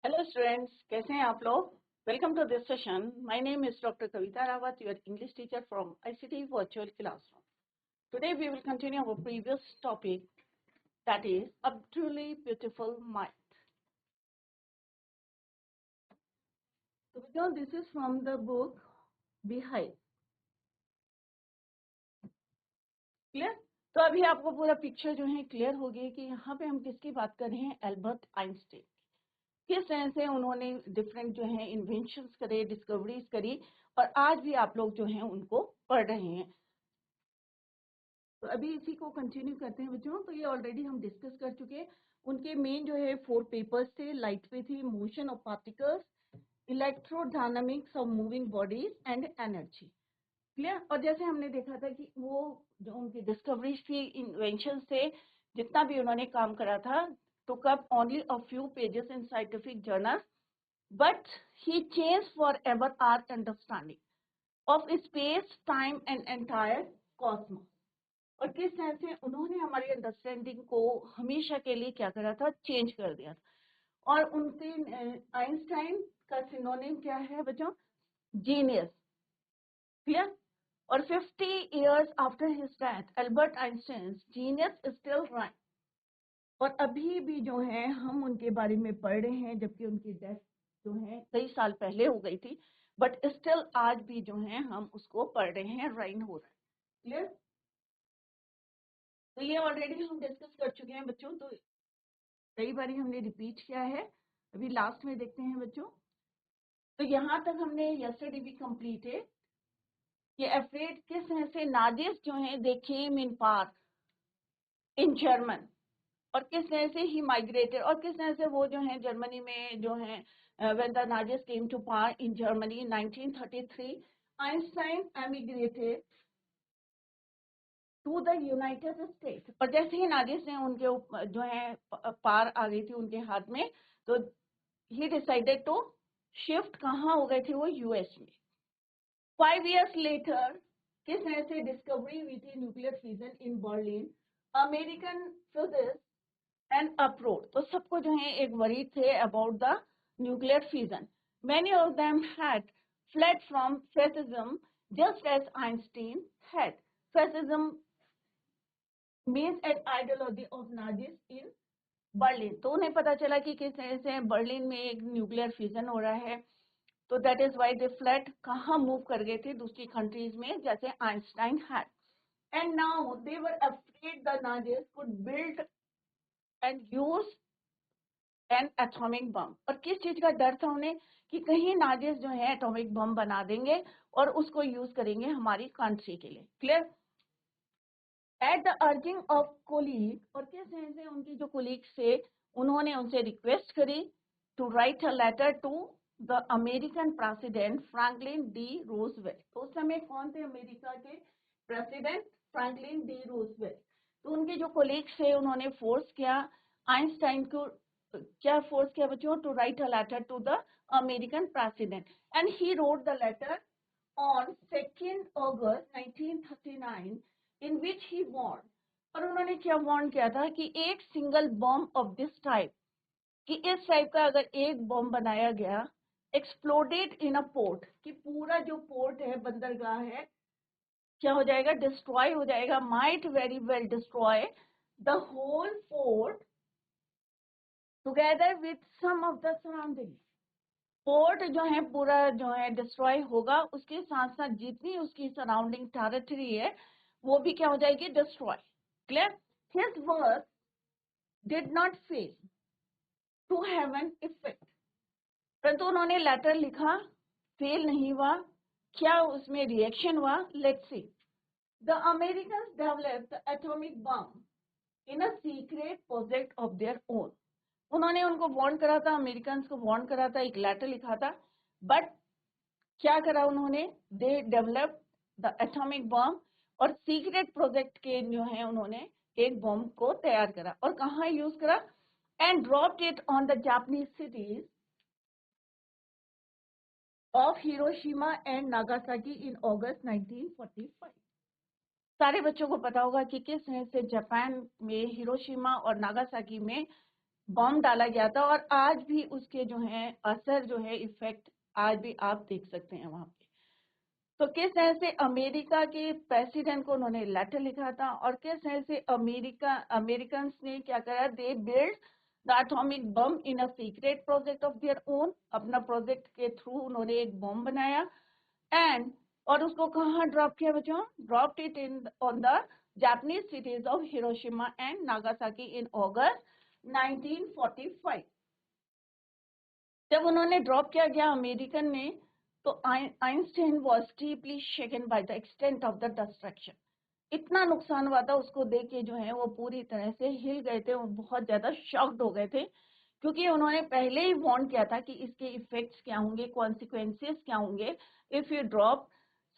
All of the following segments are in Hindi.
हेलो स्टूडेंट्स, कैसे हैं आप लोग। Welcome to this session. My name is doctor Kavita Rawat, your English teacher from ICT virtual classroom. Today we will continue our previous topic, that is a truly beautiful mind. तो बच्चों, this is from the book Beehive. Clear? तो अभी आपको पूरा पिक्चर जो है क्लियर हो गई कि यहाँ पे हम किसकी बात कर रहे हैं। Albert Einstein. किस तरह से उन्होंने डिफरेंट जो है इन्वेंशंस करे, डिस्कवरीज करी, और आज भी आप लोग जो हैं उनको पढ़ रहे हैं। तो अभी इसी को कंटिन्यू करते हैं बच्चों। तो ये ऑलरेडी हम डिस्कस कर चुके हैं। उनके मेन जो है 4 पेपर्स थे। लाइट पे थी, motion of particles, electrodynamics of moving bodies and energy. Clear? और जैसे हमने देखा था कि वो जो उनकी डिस्कवरीज थी, इन्वेंशन थे, जितना भी उन्होंने काम करा था, took up only a few pages in scientific journals, but he changed forever our understanding of space, time and entire cosmos. और किस तरह से उन्होंने हमारी अंडरस्टैंडिंग को हमेशा के लिए क्या करा था, चेंज कर दिया था। और उनके आइंस्टाइन का सिनोनिम क्या है बच्चों? जीनियस। क्लियर? और 50 years after his death, Albert Einstein's genius is still right. और अभी भी जो है हम उनके बारे में पढ़ रहे हैं, जबकि उनकी डेथ जो है कई साल पहले हो गई थी, बट स्टिल आज भी जो है हम उसको पढ़ रहे हैं, राइन हो रहा है। क्लियर? तो ये ऑलरेडी हम डिस्कस कर चुके हैं बच्चों, तो कई बार हमने रिपीट किया है। अभी लास्ट में देखते हैं बच्चों। तो यहाँ तक हमने यस्टरडे भी कंप्लीटेड कि अफ्रेड किस तरह से नाजिस जो है दे केम इन पार इन जर्मन, और किस तरह से ही माइग्रेटेड, और किस तरह से वो जो है जर्मनी में जो है when the Nazis came to power in Germany 1933, Einstein emigrated to the United States. और जैसे ही नाजिस ने उनके जो है पार आ गई थी उनके हाथ में, तो ही डिसाइडेड टू शिफ्ट। कहाँ हो गए थे वो? यूएस में। 5 years later, किस तरह से डिस्कवरी हुई थी nuclear fusion in Berlin, American physicist and abroad. तो सबको जो है एक वरी थे about the nuclear fusion. Many of them had fled from fascism just as Einstein had. Fascism means an ideology of Nazis in Berlin. तो उन्हें पता चला कि किस तरह से बर्लिन में एक न्यूक्लियर फ्यूजन हो रहा है, तो that is why they flood. कहाँ मूव कर गए थे? दूसरी कंट्रीज में, जैसे Einstein had. And now they were afraid the Nazis could build and use N atomic bomb. और किस चीज का डर था उन्हें? कि कहीं नाजिस जो है एटॉमिक बम बना देंगे और उसको यूज करेंगे हमारी कंट्री के लिए। Clear? At the urging of colleague, और किस तरह से उनकी जो कोलीग्स थे उन्होंने उनसे रिक्वेस्ट करी to write a letter to the American president Franklin D Roosevelt. तो उस समय कौन थे अमेरिका के प्रेसिडेंट? Franklin D Roosevelt. तो उनके जो कोलीग्स थे उन्होंने फोर्स किया आइंस्टाइन को। क्या फोर्स किया बच्चों? To write a letter to the American president, and he wrote the letter on 2nd August 1939 in which he warned। और उन्होंने क्या वार्न किया था? कि एक single bomb of this type, कि इस टाइप का अगर एक बॉम्ब बनाया गया, एक्सप्लोडेड इन अ पोर्ट, कि पूरा जो पोर्ट है, बंदरगाह है, क्या हो जाएगा? डिस्ट्रॉय हो जाएगा। Might very well destroy the whole port together with some of the surrounding. Port जो है पूरा जो है डिस्ट्रॉय होगा, उसके साथ साथ जितनी उसकी सराउंडिंग टेरिटरी है वो भी क्या हो जाएगी? Destroy. Clear? His work did not fail to have an effect. परंतु उन्होंने लेटर लिखा, फेल नहीं हुआ। क्या उसमें रिएक्शन हुआ? Let's see. The Americans developed the atomic bomb in a secret project of their own. उन्होंने उनको वार्न करा था, अमेरिकन को वार्न करा था, एक लेटर लिखा था, बट क्या करा उन्होंने? They develop the atomic bomb, और सीक्रेट प्रोजेक्ट के जो है उन्होंने एक बॉम्ब को तैयार करा। और कहाँ यूज करा? And dropped it on the Japanese cities of Hiroshima and Nagasaki in August 1945। सारे बच्चों को पता होगा कि किस तरह से जापान में हिरोशिमा और नागासाकी में बॉम्ब डाला गया था और आज भी उसके जो है असर जो है इफेक्ट आज भी आप देख सकते हैं वहां पे। तो किस तरह से अमेरिका के प्रेसिडेंट को उन्होंने लेटर लिखा था और किस तरह से अमेरिकन ने क्या करा, दे build the atomic bomb in a secret project of their own. अपना प्रोजेक्ट के थ्रू उन्होंने एक बम बनाया एंड और उसको कहाँ ड्रॉप किया बच्चों, dropped it in on the Japanese cities of Hiroshima and Nagasaki in August 1945। जब उन्होंने ड्रॉप किया गया अमेरिकन ने, तो Einstein was deeply shaken by the extent of the destruction. इतना नुकसान हुआ था उसको देख के जो है वो पूरी तरह से हिल गए थे, वो बहुत ज्यादा शॉक्ड हो गए थे, क्योंकि उन्होंने पहले ही वार्न किया था कि इसके इफेक्ट्स क्या होंगे, कॉन्सिक्वेंसेस क्या होंगे if you drop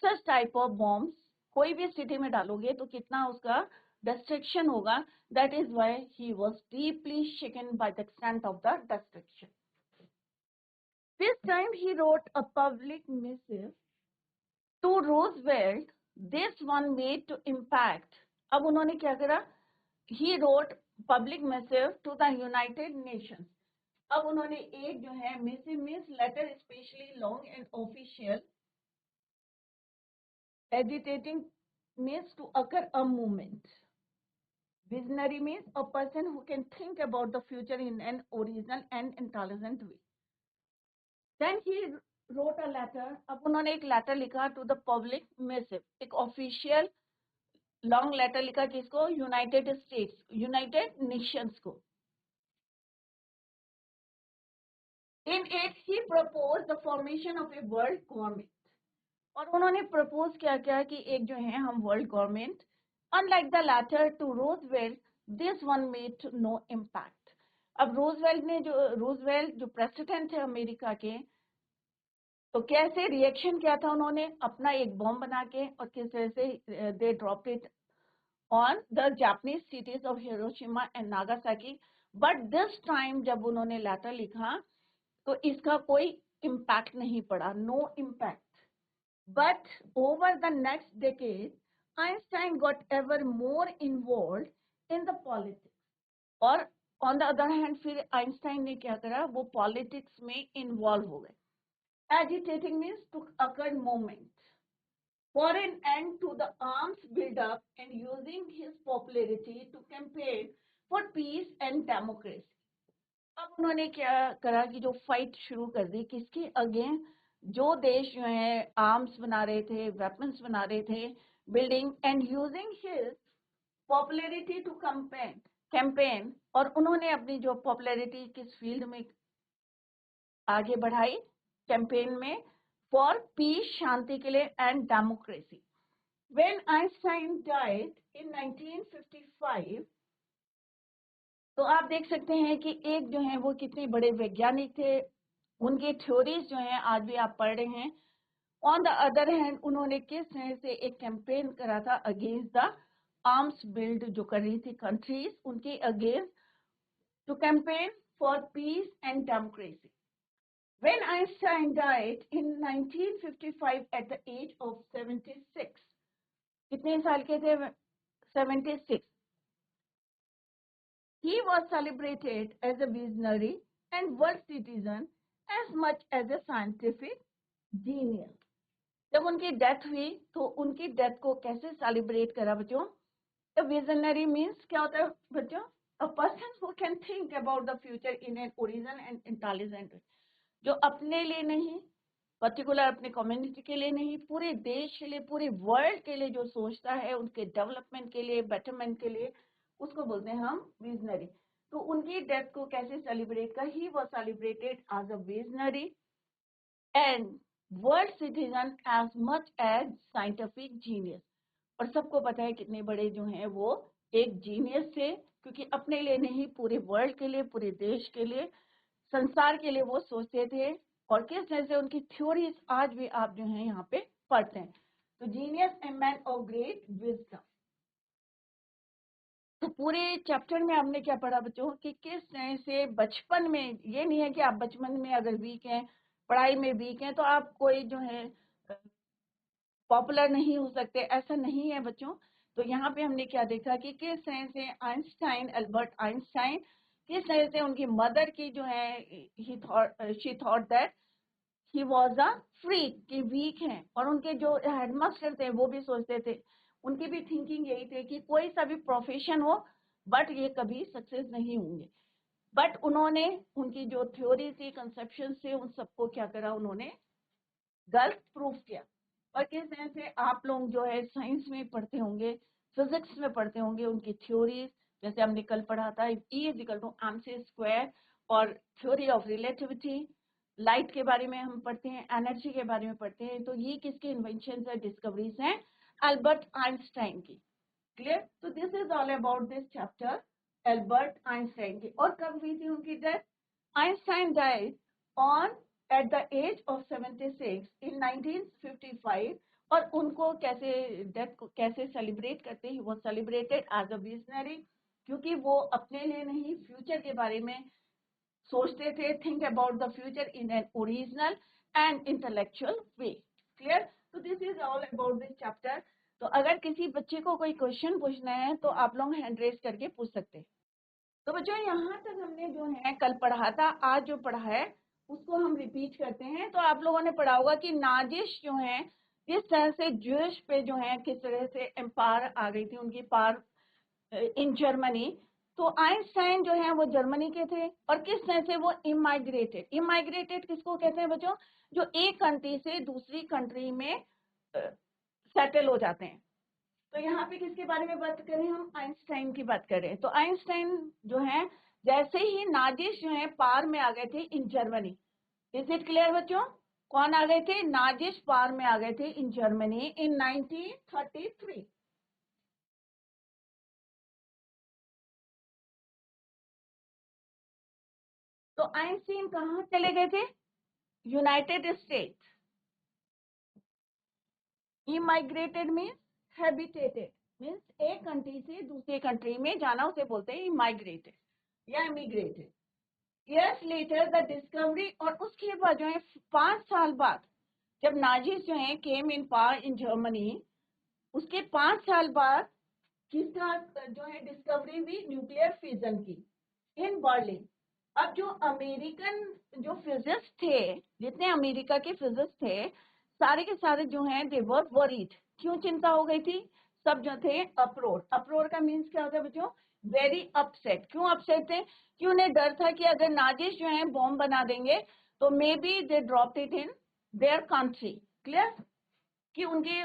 such type of bombs. कोई भी सिटी में डालोगे तो कितना उसका डिस्ट्रक्शन होगा। That is why he was deeply shaken by the extent of the destruction. This time he wrote a public missive to Roosevelt. This one made to impact. अब उन्होंने क्या करा? He wrote public missive to the United Nations. अब उन्होंने एक जो है missive means letter, especially long and official, agitating means to occur a movement. Visionary means a person who can think about the future in an original and intelligent way. Then he wrote a letter. अब उन्होंने एक लेटर लिखा to the public missive, एक ऑफिशियल लॉन्ग लेटर लिखा किसको, यूनाइटेड स्टेट्स, यूनाइटेड नेशंस को। In it he proposed the formation of a world government. और उन्होंने प्रपोज क्या किया कि एक जो है हम world government. Unlike the letter to Roosevelt, this one made no impact. अब रूजवेल्ट जो प्रेसिडेंट थे अमेरिका के, तो कैसे रिएक्शन किया था उन्होंने, अपना एक बॉम्ब बना के और किस तरह से दे dropped it on the Japanese cities of Hiroshima and Nagasaki. But this time जब उन्होंने लेटर लिखा तो इसका कोई इम्पैक्ट नहीं पड़ा, no impact. But over the next decade Einstein got ever more involved in the politics. और ऑन द अदर हैंड फिर आइंस्टाइन ने क्या करा, वो पॉलिटिक्स में इन्वॉल्व हो गए। Agitating means to occur movement for an end to the arms build-up and using his popularity to campaign for peace and democracy. अब उन्होंने क्या करा कि जो फाइट शुरू कर दी, किसके अगेंस्ट, जो देश जो है आर्म्स बना रहे थे, वेपन्स बना रहे थे, building and using his popularity to campaign. और उन्होंने अपनी जो पॉपुलैरिटी किस फील्ड में आगे बढ़ाई, कैंपेन में, फॉर पीस, शांति के लिए, and democracy. When Einstein died in 1955, तो आप देख सकते हैं कि एक जो है वो कितने बड़े वैज्ञानिक थे, उनके थ्योरीज जो हैं आज भी आप पढ़ रहे हैं। ऑन द अदर हैंड उन्होंने किस तरह से एक कैंपेन करा था अगेंस्ट द आर्म्स बिल्ड जो कर रही थी कंट्रीज, उनके against, to campaign for peace and democracy. When Einstein died in 1955 at the age of 76, कितने साल के थे, 76, he was celebrated as a visionary and world citizen as much as a scientific genius. जब उनकी डेथ हुई तो उनकी डेथ को कैसे सेलिब्रेट करा बच्चों? A visionary means क्या होता है बच्चों? A person who can think about the future in an original and intelligent way. जो अपने लिए नहीं, पर्टिकुलर अपने कम्युनिटी के लिए नहीं, पूरे देश के लिए, पूरे वर्ल्ड के लिए जो सोचता है, उनके डेवलपमेंट के लिए, बेटरमेंट के लिए, उसको बोलते हैं हम विजनरी। तो उनकी डेथ को कैसे सेलिब्रेट कर, he was celebrated as a visionary and world citizen as much as scientific genius. और सबको पता है कितने बड़े जो हैं वो एक जीनियस थे, क्योंकि अपने लिए नहीं, पूरे वर्ल्ड के लिए, पूरे देश के लिए, संसार के लिए वो सोचते थे। और किस तरह से उनकी थ्योरीज आज भी आप जो है यहाँ पे पढ़ते हैं। तो genius A man of great wisdom. तो पूरे चैप्टर में हमने क्या पढ़ा बच्चों कि किस तरह से बचपन में, ये नहीं है कि आप बचपन में अगर वीक हैं, पढ़ाई में वीक हैं, तो आप कोई जो है पॉपुलर नहीं हो सकते, ऐसा नहीं है बच्चों। तो यहाँ पे हमने क्या देखा कि किस तरह से आइंस्टाइन, अल्बर्ट आइंस्टाइन किस तरह से उनकी मदर की जो है she thought that he was a freak, कि वीक हैं, और उनके जो हेडमास्टर थे वो भी सोचते थे, उनकी भी थिंकिंग यही थी कि कोई सा भी प्रोफेशन हो बट ये कभी सक्सेस नहीं होंगे। बट उन्होंने उनकी जो थ्योरी थी, कंसेप्शन थे, उन सबको क्या करा, उन्होंने गलत प्रूफ किया। और किस तरह से आप लोग जो है साइंस में पढ़ते होंगे, फिजिक्स में पढ़ते होंगे, उनकी थ्योरीज, जैसे हमने कल पढ़ा था E=mc², और थ्योरी ऑफ रिलेटिविटी, लाइट के बारे में हम पढ़ते हैं, एनर्जी के बारे में पढ़ते हैं। तो ये किसके इन्वेंशन है, डिस्कवरीज हैं, अल्बर्ट आइंस्टाइन की। क्लियर? तो this is all about this chapter, Albert Einstein की। और कब हुई थी उनकी death? Einstein died on at the age of 76 in 1955। और उनको कैसे डेथ को कैसे सेलिब्रेट करते हैं? वो सेलिब्रेटेड एज अ विजनरी, क्योंकि वो अपने लिए नहीं फ्यूचर के बारे में सोचते थे, think about the future in an original and intellectual way. Clear? तो this is all about this chapter. तो अगर किसी बच्चे को कोई क्वेश्चन पूछना है तो आप लोग हैंड रेज करके पूछ सकते हैं। तो बच्चों यहाँ तक हमने जो है कल पढ़ा था, आज जो पढ़ा है उसको हम रिपीट करते हैं। तो आप लोगों ने पढ़ा होगा कि नाजिश जो है किस तरह से ज्यूइश पे जो है किस तरह से एम्पायर आ गई थी, उनकी पावर इन जर्मनी। तो आइंस्टाइन जो है वो जर्मनी के थे, और किस तरह से वो इमाइग्रेटेड, इमाइग्रेटेड किसको कहते हैं बच्चों? जो एक कंट्री से दूसरी कंट्री में सेटल हो जाते हैं। तो यहाँ पे किसके बारे में बात करें? हम आइंस्टाइन की बात कर रहे हैं। तो आइंस्टाइन जो है जैसे ही नाजिश जो है पार में आ गए थे in Germany. Is it clear बच्चों? कौन आ गए थे? नाजिश पार में आ गए थे इन जर्मनी इन 1933। तो आइंस्टाइन कहाँ चले गए थे? United States. Emigrated means habitated, means एक कंट्री से दूसरे कंट्री में जाना, उसे बोलते हैं इमाइग्रेटेड या immigrated. years later the discovery, और उसके बाद जो है 5 साल बाद जब नाजिस जो है केम इन पावर इन जर्मनी, उसके 5 साल बाद किसका जो है डिस्कवरी हुई? न्यूक्लियर फिजन की इन बर्लिन। अब जो अमेरिकन जो फिजिक्स थे, जितने अमेरिका के फिजिक्स थे, सारे के सारे जो हैं दे वर वरीड। क्यों चिंता हो गई थी? सब जो थे अप्रोर। अप्रोर का मीन्स क्या होता है बच्चों? Very upset. क्यों अपसेट थे? कि उन्हें डर था कि अगर नाजिश जो है बॉम्ब बना देंगे तो may be they drop it in their country. Clear? कि उनके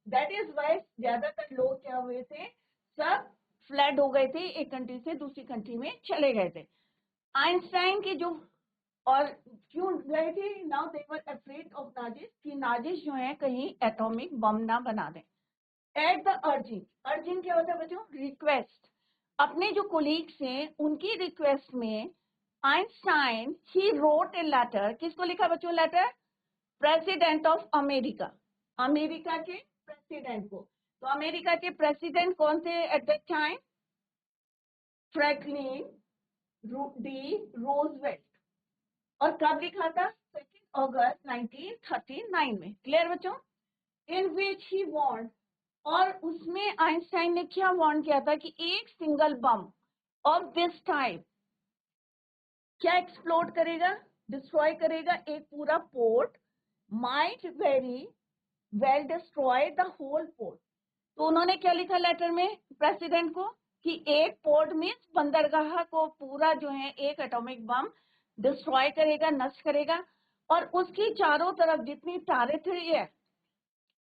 दैट इज वाई ज्यादातर लोग क्या हुए थे, सब फ्लड हो गए थे, एक कंट्री से दूसरी कंट्री में चले गए थे। आइंस्टाइन की जो, और क्यों गए थे? Now they were afraid of Nazish, कि नाजिश जो है कहीं एटॉमिक बम ना बना दें। एट द अर्जिंग, अर्जिंग क्या होता है बच्चों? रिक्वेस्ट। अपने जो कोलीग्स हैं उनकी रिक्वेस्ट में Einstein he wrote a letter. किसको लिखा बच्चों letter? President of America, America के प्रेसिडेंट को। तो अमेरिका के प्रेसिडेंट कौन थे at that time? Franklin D Roosevelt. और कब लिखा था? 2 अगस्त 1939 में। क्लियर बच्चों? इन विच ही वार्न, और उसमें आइंस्टाइन ने क्या वार्न किया था कि एक single bomb of this type क्या एक्सप्लोड करेगा, डिस्ट्रॉय करेगा एक पूरा port, might very well destroy the whole port. तो उन्होंने क्या लिखा लेटर में प्रेसिडेंट को? कि एक पोर्ट मीन्स बंदरगाह को पूरा जो है एक एटॉमिक बम डिस्ट्रॉय करेगा, नष्ट करेगा, और उसकी चारों तरफ जितनी टेरिटरी है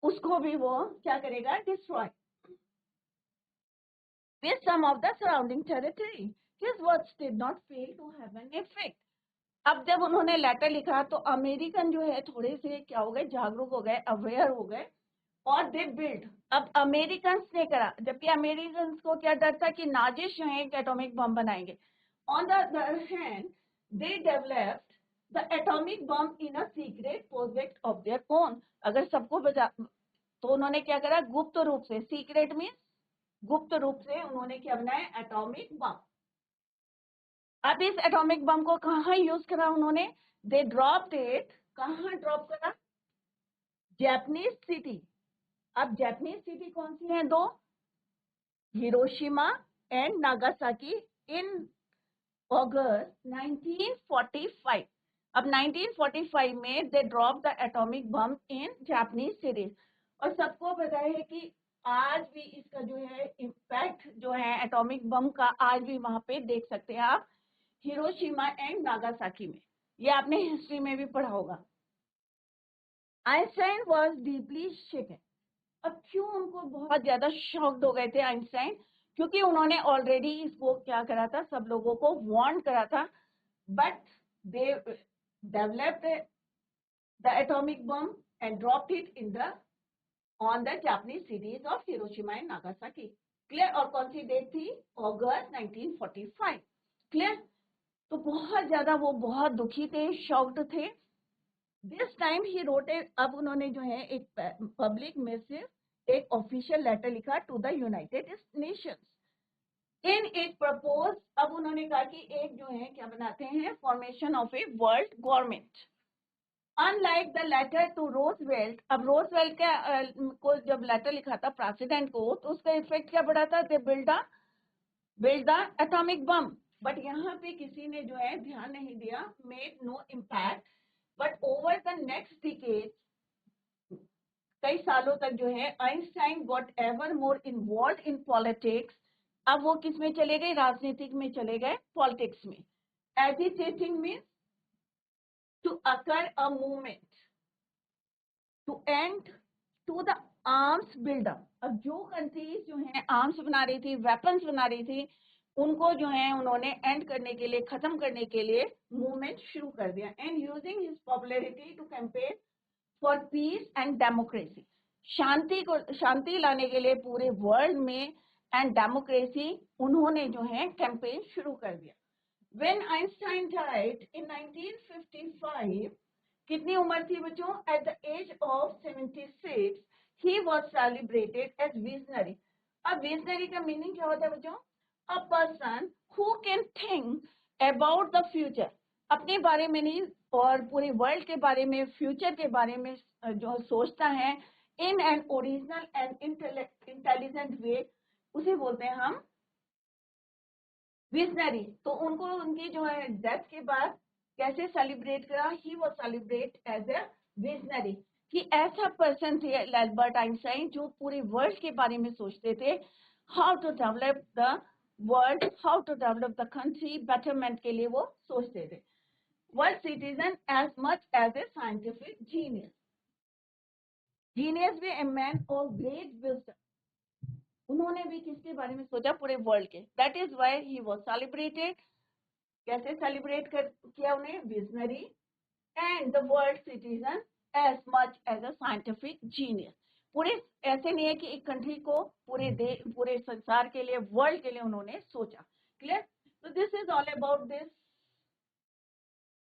उसको भी वो क्या करेगा? Destroy with some of the surrounding territory. His words did not fail to have an effect. अब जब उन्होंने लेटर लिखा तो अमेरिकन जो है थोड़े से क्या हो गए? जागरूक हो गए, अवेयर हो गए, और दे बिल्ड। अब अमेरिकन ने करा, जबकि अमेरिकन को क्या डर था कि नाजिश जो है एटॉमिक बम बनाएंगे। On the other hand they developed the atomic bomb in a secret project of their own. अगर सबको बचा तो उन्होंने क्या करा? गुप्त रूप से, सीक्रेट मीन्स गुप्त रूप से उन्होंने क्या बनाया? Atomic bomb. अब इस एटॉमिक बम को कहाँ यूज करा उन्होंने? दे ड्रॉप्ड इट, कहाँ ड्रॉप करा? Japanese city. अब जापानीज सिटी कौन सी है? 2, Hiroshima and Nagasaki in August 1945। अब 1945 में they drop the atomic bomb in Japanese cities. और सबको पता है कि आज भी इसका जो है इम्पैक्ट जो है एटॉमिक बम का आज भी वहां पे देख सकते हैं आप, हिरोशिमा एंड नागासाकी में। ये आपने हिस्ट्री में भी पढ़ा होगा। आइंस्टाइन वॉज डीपली शेकन। अब क्यों उनको बहुत ज्यादा शॉक्ड हो गए थे आइंस्टाइन? क्योंकि उन्होंने ऑलरेडी इसको क्या करा था, सब लोगों को वार्न करा था, but they developed the atomic bomb and dropped it in the on the Japanese cities of Hiroshima and Nagasaki. Clear? और कौन सी डेट थी? अगस्त 1945। क्लियर? तो बहुत ज्यादा वो बहुत दुखी थे, शॉक्ड थे। This time he wrote a, अब उन्होंने जो है एक पब्लिक मैसेज, एक ऑफिशियल लेटर लिखा to the United Nations. In it propose, अब उन्होंने कहा कि एक जो है क्या बनाते हैं, formation of a world government. Unlike the letter to Roosevelt, अब रोजवेल्ट को जब लेटर लिखा था प्रेसिडेंट को, तो उसका इफेक्ट क्या पड़ा था? They build the atomic bomb. But यहाँ पे किसी ने जो है ध्यान नहीं दिया, made no impact. But over the next decade, कई सालों तक जो है Einstein got ever more involve in politics. अब वो किस में चले गए? राजनीतिक में चले गए, पॉलिटिक्स में। Agitating means to occur a movement to end to the arms buildup. अब जो कंट्रीज जो है आर्म्स बना रही थी, वेपन्स बना रही थी, उनको जो है उन्होंने एंड करने के लिए, खत्म करने के लिए मूवमेंट शुरू कर दिया। And using his popularity to campaign for peace and democracy, शांति लाने के लिए पूरे वर्ल्ड में, एंड डेमोक्रेसी, उन्होंने जो है कैंपेन शुरू कर दिया। When Einstein died in 1955, कितनी उम्र थी बच्चों? At the age of 76, he was celebrated as visionary. अब visionary का मीनिंग क्या होता है बच्चों? A person who can think about the future, अपने बारे में नहीं और पूरे वर्ल्ड के बारे में, फ्यूचर के बारे में जो सोचता है in an original and intelligent way, उसे बोलते हैं हम विजनरी। तो उनको उनकी जो है डेथ के बाद कैसे सेलिब्रेट करा? He was celebrate as a visionary, कि ऐसा पर्सन थे एल्बर्ट आइंस्टाइन जो पूरे वर्ल्ड के बारे में सोचते थे, how to develop the world, how to develop the country, betterment के लिए वो सोचते थे। World citizen as much as a scientific genius. Genius भी a man of great wisdom. उन्होंने भी किसके बारे में सोचा? पूरे वर्ल्ड के। That is why he was celebrated. कैसे सेलिब्रेट किया उन्हें? Visionary and the world citizen as much as a scientific genius. पूरे ऐसे नहीं है कि एक कंट्री को, पूरे संसार के लिए, वर्ल्ड के लिए उन्होंने सोचा। क्लियर? तो this is all about this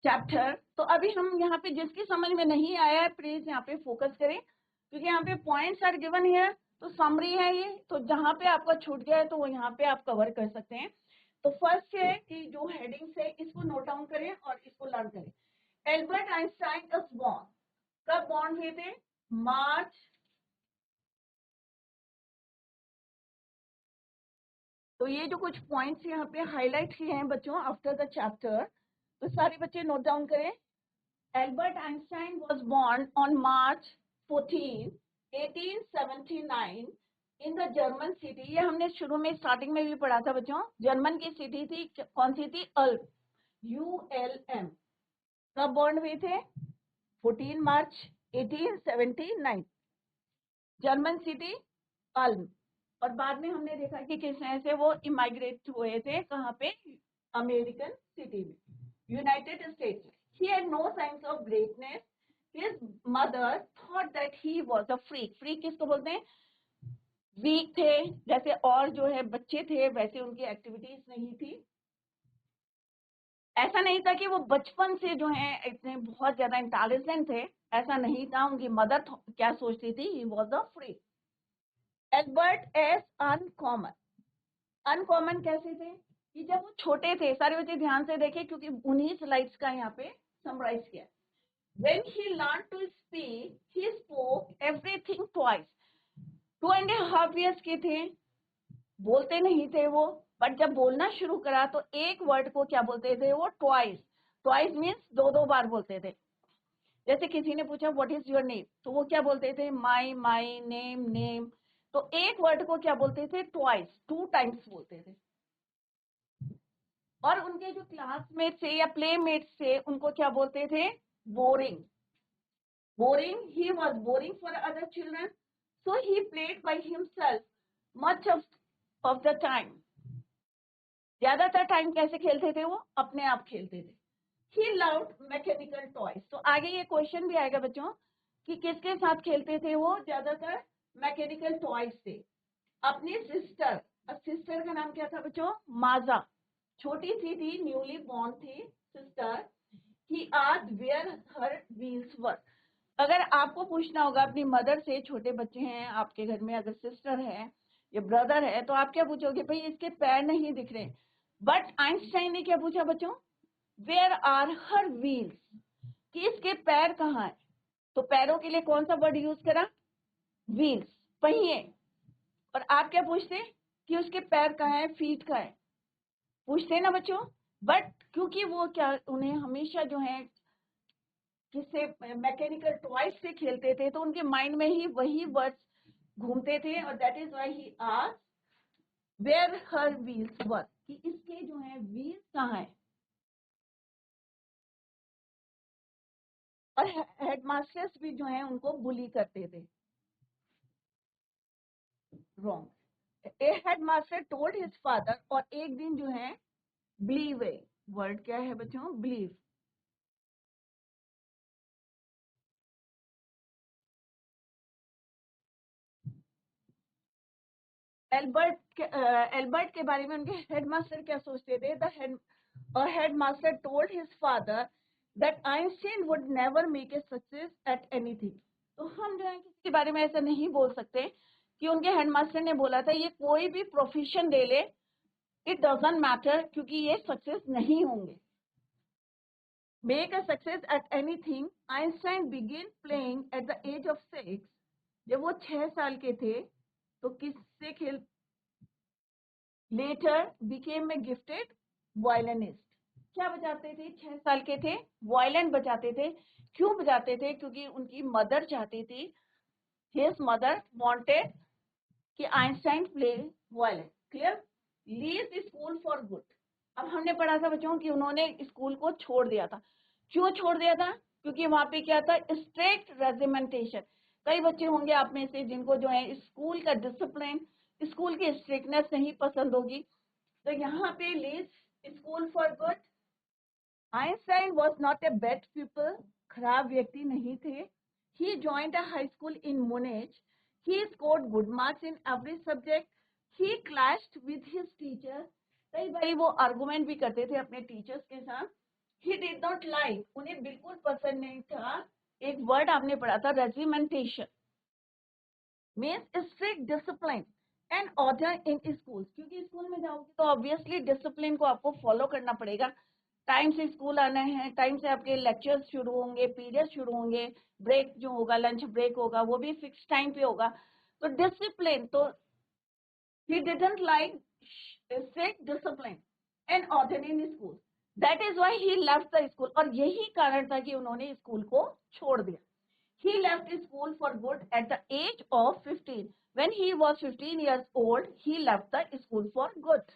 chapter. तो अभी हम यहाँ पे जिसकी समझ में नहीं आया है प्लीज यहाँ पे फोकस करें, क्योंकि यहाँ पे पॉइंट्स आर गिवन है, तो समरी है ये, तो जहाँ पे आपका छूट गया है तो वो यहाँ पे आप कवर कर सकते हैं। तो फर्स्ट है कि जो हेडिंग्स है इसको नोट डाउन करें और इसको लर्न करें। एल्बर्ट आइंस्टाइन इज बॉर्न, कब बॉर्न हुए थे? मार्च, तो ये जो कुछ पॉइंट्स यहाँ पे हाईलाइट किए हैं बच्चों आफ्टर द चैप्टर, तो सारे बच्चे नोट डाउन करें। Albert Einstein was born on March 14, 1879 in the German city। ये हमने शुरू में स्टार्टिंग में भी पढ़ा था बच्चों। जर्मन की सिटी थी, कौन सी थी? अल्प, ULM। कब बॉर्न हुए थे? 14 मार्च 1879, जर्मन सिटी अल्म। और बाद में हमने देखा कि किस तरह से वो इमाइग्रेट हुए थे, कहाँ पे? अमेरिकन सिटी में, यूनाइटेड स्टेट्स में। He had no signs of greatness. His mother thought that he was a freak. Freak किसको बोलते हैं? वीक थे, जैसे और जो है बच्चे थे वैसे उनकी एक्टिविटीज नहीं थी। ऐसा नहीं था कि वो बचपन से जो है इतने बहुत ज्यादा इंटेलिजेंट थे, ऐसा नहीं था। उनकी मदर क्या सोचती थी? He was a freak. Albert S uncommon, uncommon कैसे थे? कि जब वो छोटे थे, सारे बच्चे ध्यान से देखें क्योंकि उन्हीं स्लाइड्स का यहाँ पे समराइज किया। When he learned to speak, he spoke everything twice. 2.5 years के थे, बोलते नहीं थे वो, बट जब बोलना शुरू करा तो एक वर्ड को क्या बोलते थे वो ट्वाइस। ट्वाइस मीन्स दो दो बार बोलते थे। जैसे किसी ने पूछा व्हाट इज योर नेम, तो वो क्या बोलते थे माई माई नेम नेम। तो एक वर्ड को क्या बोलते थे ट्वाइस, 2 टाइम्स बोलते थे। और उनके जो क्लासमेट थे या प्लेमेट्स थे उनको क्या बोलते थे boring. Boring, he was boring for other children, so he played by himself much of the time. ज्यादातर टाइम कैसे खेलते थे वो, अपने आप खेलते थे। He loved mechanical toys. तो आगे ये क्वेश्चन भी आएगा बच्चों कि किसके साथ खेलते थे वो, ज्यादातर मैकेनिकल टॉयज से। अपनी सिस्टर, सिस्टर का नाम क्या था बच्चों, माजा, छोटी सी थी, न्यूली बॉर्न थी sister. He asked where her wheels were. अगर आपको पूछना होगा अपनी मदर से, छोटे बच्चे हैं आपके घर में, अगर सिस्टर है या ब्रदर है, तो आप क्या पूछोगे, भाई इसके पैर नहीं दिख रहे। बट आइंस्टाइन ने क्या पूछा बच्चों, वेयर आर हर व्हील्स, कि इसके पैर कहाँ है। तो पैरों के लिए कौन सा वर्ड यूज करा, व्हील्स, पहिए। और आप क्या पूछते कि उसके पैर कहाँ है, फीट कहाँ है, पूछते ना बच्चों। बट क्योंकि वो क्या, उन्हें हमेशा जो है किससे, मैकेनिकल टॉयज से खेलते थे, तो उनके माइंड में ही वही वर्ड्स घूमते थे। और that is why he asked where her wheels were, कि इसके जो है व्हील्स कहाँ है। और हेडमास्टर्स भी जो है उनको बुली करते थे। रॉन्ग। ए हेडमास्टर टोल्ड हिज फादर, और एक दिन जो है बिलीव है, वर्ड क्या है बच्चों, बिलीव। एल्बर्ट के बारे में उनके हेडमास्टर क्या सोचते थे, the headmaster told his father that Einstein would never make a success at anything. तो हम जो है किसी के बारे में ऐसा नहीं बोल सकते कि उनके हेडमास्टर ने बोला था ये कोई भी प्रोफेशन ले ले, इट डजंट मैटर, क्योंकि ये सक्सेस नहीं होंगे। Make a success at anything. Einstein begin playing at the age of 6। जब वो 6 साल के थे तो किससे खेल, letter became a gifted violinist. क्या बजाते थे, 6 साल के थे, वायलिन बजाते थे। क्यों बजाते थे, क्योंकि उनकी मदर चाहती थी, हिज मदर वांटेड कि Einstein play violin. Clear. Leave school for good. अब हमने पढ़ा था बच्चों कि उन्होंने स्कूल को छोड़ दिया था। क्यों छोड़ दिया था, क्योंकि वहां पे क्या था, स्ट्रिक्ट रेजिमेंटेशन। कई बच्चे होंगे आप में से जिनको जो है स्कूल का डिसिप्लिन, स्कूल की स्ट्रिक्टनेस नहीं पसंद होगी। तो यहाँ पे leave school for good. Einstein was not a bad people, खराब व्यक्ति नहीं थे। He joined a high school in Munich. He scored good marks in every subject. He clashed with his teacher. कई बार वो आर्गुमेंट भी करते थे अपने टीचर्स के साथ। ही डिड नॉट लाइक, उन्हें बिल्कुल पसंद नहीं था। एक वर्ड आपने पढ़ा था regimentation, means strict discipline and order in school. क्योंकि स्कूल में जाओगे तो ऑब्वियसली डिसिप्लिन को आपको फॉलो करना पड़ेगा। टाइम से स्कूल आना है, टाइम से आपके लेक्चर्स शुरू होंगे, पीरियड शुरू होंगे, ब्रेक जो होगा, लंच ब्रेक होगा, वो भी फिक्स टाइम पे होगा। तो डिसिप्लिन, तो he didn't like strict discipline and order in school. That is why he left the school. और यही कारण था कि उन्होंने स्कूल को छोड़ दिया। He left school for good at the age of 15. When he was 15 years old, he left the school for good.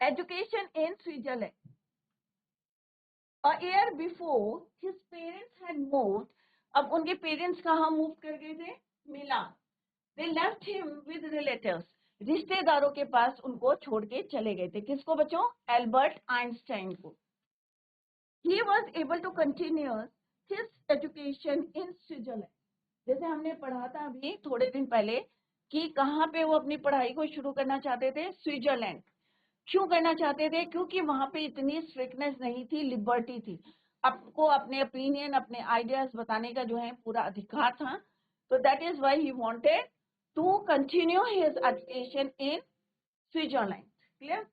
Education in Switzerland. A year before, his parents had moved. अब उनके पेरेंट्स कहाँ मूव कर गए थे, मिलान। They left him with relatives. रिश्तेदारों के पास उनको छोड़ के चले गए थे। किसको बच्चों, एल्बर्ट आइंस्टाइन को। He was able to continue his education in Switzerland. जैसे हमने पढ़ा था अभी थोड़े दिन पहले कि कहाँ पे वो अपनी पढ़ाई को शुरू करना चाहते थे, स्विट्जरलैंड। क्यों करना चाहते थे, क्योंकि वहां पे इतनी स्ट्रिक्टनेस नहीं थी, लिबर्टी थी। आपको अपने ओपिनियन, अपने आइडियाज बताने का जो है पूरा अधिकार था। तो that is why he wanted to continue his education in Switzerland. Clear.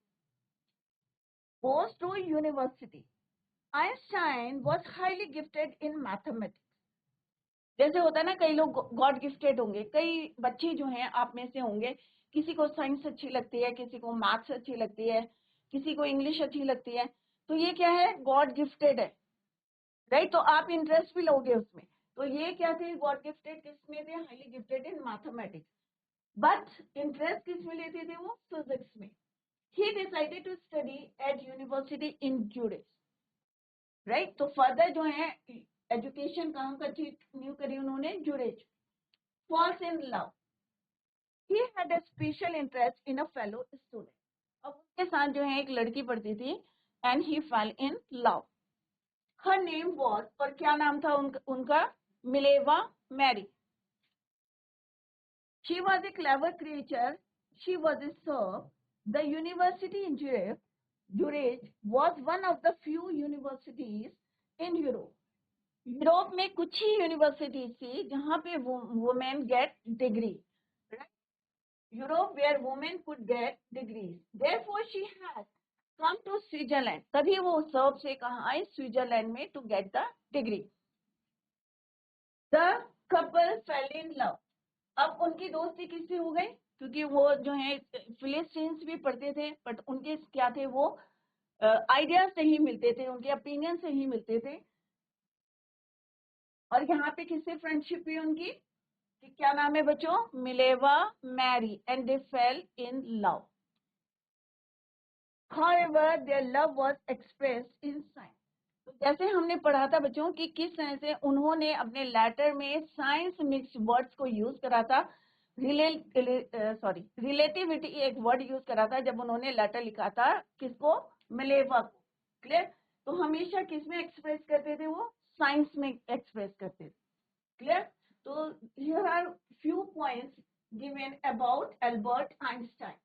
Goes to university. Einstein was highly gifted in mathematics. जैसे होता है ना, कई लोग गॉड गिफ्टेड होंगे, कई बच्चे जो हैं आप में से होंगे किसी को साइंस अच्छी लगती है, किसी को मैथ्स अच्छी लगती है, किसी को इंग्लिश अच्छी लगती है, तो ये क्या है, गॉड गिफ्टेड है, राइट। तो आप इंटरेस्ट भी लोगे उसमें। तो ये क्या थे, गॉड गिफ्टेड किस में थे, highly gifted in mathematics, but interest किस में लेते थे वो, फिजिक्स में। He decided to study at university in Zurich, right? तो फर्दर जो है एजुकेशन कहाँ कंटिन्यू करी उन्होंने, Zurich. Falls in love. He had a special interest in a fellow student. अब उनके साथ जो है एक लड़की पढ़ती थी, and he fell in love. Her name was, और क्या नाम था उनका, Mileva Mary. She was a clever creature. She was a serf. The university in Zurich was one of the few universities in Europe. Europe में कुछ ही यूनिवर्सिटीज थी जहां पे women get degree, Europe where women could get degrees. Therefore she has come to Switzerland, तभी वो सर्ब से कहाँ आए, स्विट्जरलैंड में, to get the degree. The couple fell in love. अब उनकी दोस्ती किससे हो गई, क्योंकि वो जो है फिलिस्टीन्स भी पढ़ते थे, बट उनके क्या थे, वो आइडियाज से ही मिलते थे, उनके ओपिनियन से ही मिलते थे। और यहाँ पे किससे फ्रेंडशिप हुई उनकी, कि क्या नाम है बच्चों, Mileva Mary, and they fell in love. However, their love was expressed in sign. तो जैसे हमने पढ़ा था बच्चों कि किस तरह से उन्होंने अपने लेटर में साइंस मिक्स वर्ड्स को यूज करा था, रिलेटिविटी एक वर्ड यूज करा था जब उन्होंने लेटर लिखा था, किसको, मिलेवा को। क्लियर। तो हमेशा किस में एक्सप्रेस करते थे वो, साइंस में एक्सप्रेस करते थे। क्लियर। तो here are few points given about Albert Einstein.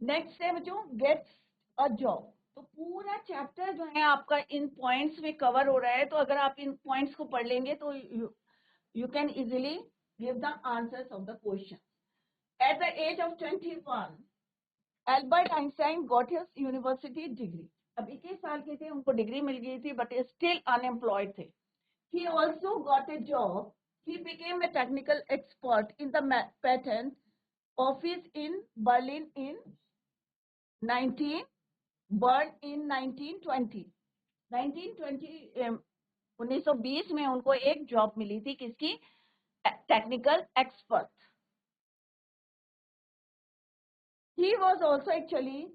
Next है बच्चों, गेट्स अ जॉब। तो पूरा चैप्टर जो है आपका इन पॉइंट्स में कवर हो रहा है, तो अगर आप इन पॉइंट्स को पढ़ लेंगे तो you can easily give the answers of the question. At the age of 21, Albert Einstein got his university degree. अब 21 साल के थे, उनको डिग्री मिल गई थी, बट स्टिल अनएम्प्लॉयड थे। He also got a job. He became a technical expert in the patent office in Berlin in 1920. 1920 में उनको एक जॉब मिली थी, किसकी, technical expert. He was also actually,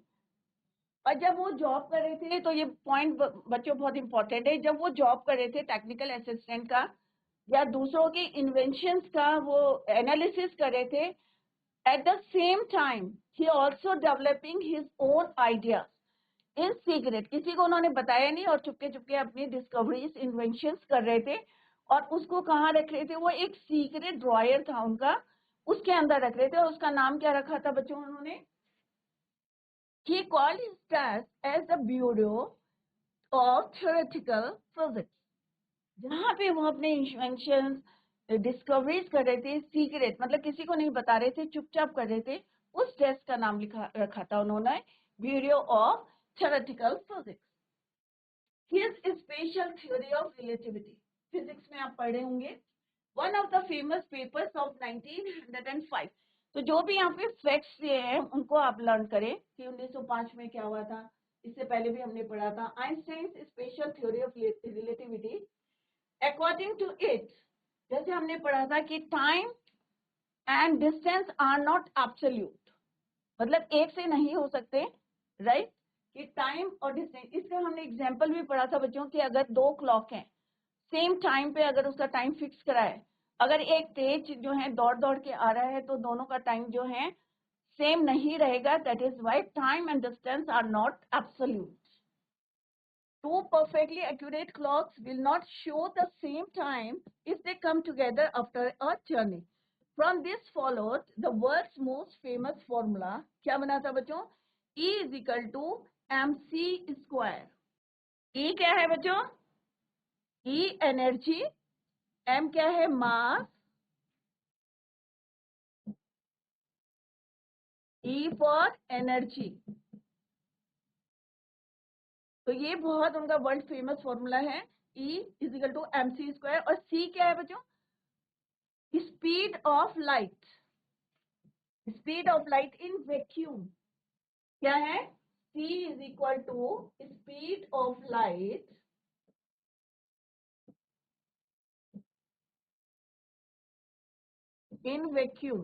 और जब वो जॉब कर रहे थे, तो ये पॉइंट बच्चों बहुत इंपॉर्टेंट है, जब वो जॉब कर रहे थे टेक्निकल असिस्टेंट का या दूसरों के इन्वेंशंस का वो एनालिसिस कर रहे थे, at the same time he also developing his own ideas in secret. किसी को उन्होंने बताया नहीं और चुपके चुपके अपनी डिस्कवरीज इन्वेंशंस कर रहे थे, और उसको कहाँ रख रहे थे, वो एक सीक्रेट ड्रॉयर था उनका, उसके अंदर रख रहे थे, और उसका नाम क्या रखा था बच्चों उन्होंने, he called his task as the Bureau of Theoretical Physics, जहाँ पे वो अपने इन्वेंशंस डिस्कवरीज कर रहे थे, सीक्रेट मतलब किसी को नहीं बता रहे थे, चुपचाप कर रहे थे, उस डेस्क का नाम रखा था उन्होंने, bureau of theoretical physics. His special theory of relativity, physics में आप पढ़े होंगे, one of the famous papers of 1905। तो जो भी यहाँ पे फैक्ट्स दिए हैं उनको आप लर्न करें कि 1905 में क्या हुआ था, इससे पहले भी हमने पढ़ा था। Einstein special theory of relativity, according to it, जैसे हमने पढ़ा था कि time and distance are not absolute, मतलब एक से नहीं हो सकते, राइट, कि टाइम और डिस्टेंस। इसका हमने एग्जांपल भी पढ़ा था बच्चों कि अगर दो क्लॉक हैं, सेम टाइम पे अगर उसका टाइम फिक्स करा है, अगर एक तेज जो है दौड़ दौड़ के आ रहा है तो दोनों का टाइम जो है सेम नहीं रहेगा। That is why time and distance are not absolute. Two perfectly accurate clocks will not show the same time if they come together after a journey. From this followed the world's most famous formula. क्या बना था बच्चों? E is equal to mc square. E क्या है बच्चों? E energy, m क्या है? mass, E for energy. तो ये बहुत उनका वर्ल्ड फेमस फॉर्मूला है, E is equal to mc square। और C क्या है बच्चों? Speed of light, speed of light in vacuum क्या है? c is equal to speed of light in vacuum,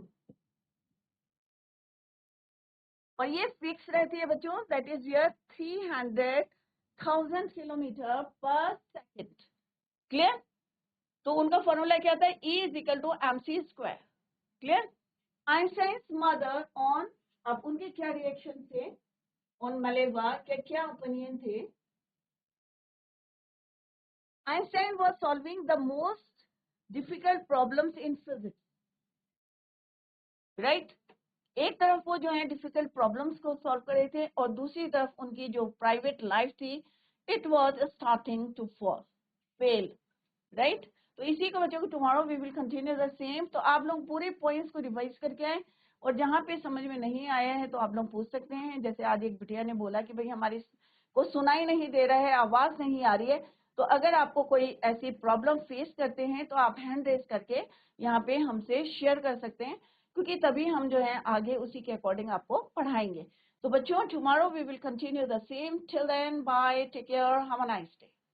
और ये फिक्स रहती है बच्चों, that is your 300,000 kilometre per second. Clear? तो उनका फॉर्मूला क्या था? E is equal to mc square. Clear? Einstein's mother on, अब उनके क्या रिएक्शन थे ऑन मलेवा, क्या ओपिनियन थे? Einstein was solving the most difficult problems in physics, right? एक तरफ वो जो है डिफिकल्ट प्रॉब्लम्स को सॉल्व कर रहे थे और दूसरी तरफ उनकी जो प्राइवेट लाइफ थी, it was starting to fall fail, right? तो इसी को बच्चों को tomorrow we will continue the same. तो आप लोग पूरे पॉइंट्स को रिवाइज करके आए, और जहाँ पे समझ में नहीं आया है तो आप लोग पूछ सकते हैं। जैसे आज एक बिटिया ने बोला कि भाई हमारी को सुनाई नहीं दे रहा है, आवाज नहीं आ रही है। तो अगर आपको कोई ऐसी प्रॉब्लम फेस करते हैं तो आप हैंड रेज करके यहाँ पे हमसे शेयर कर सकते हैं, क्योंकि तभी हम जो है आगे उसी के अकॉर्डिंग आपको पढ़ाएंगे। तो बच्चों tomorrow we will continue the same, till then bye, take care, have a nice day.